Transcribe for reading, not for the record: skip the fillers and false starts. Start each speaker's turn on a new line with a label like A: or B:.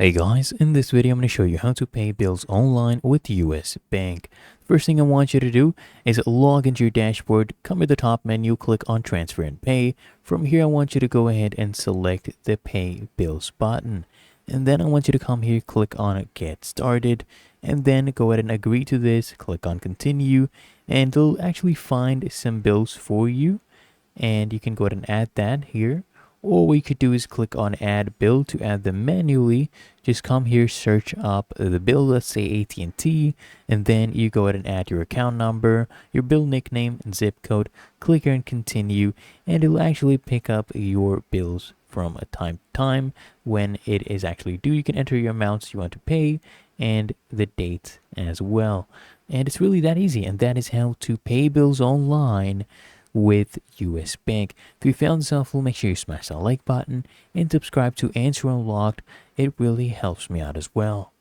A: Hey guys, in this video I'm going to show you how to pay bills online with US Bank. First thing I want you to do is log into your dashboard, come to the top menu, click on transfer and pay. From here I want you to go ahead and select the pay bills button. And then I want you to come here, click on get started, and then go ahead and agree to this, click on continue, and it'll actually find some bills for you. And you can go ahead and add that here. Or what you could do is click on add bill to add them manually. Just come here, search up the bill, let's say AT&T, and then you go ahead and add your account number, your bill nickname, and zip code. Click here and continue, and it'll actually pick up your bills from a time to time when it is actually due. You can enter your amounts you want to pay and the date as well. And it's really that easy, and that is how to pay bills online with US Bank. If you found this helpful, make sure you smash that like button and subscribe to Answer Unlocked. It really helps me out as well.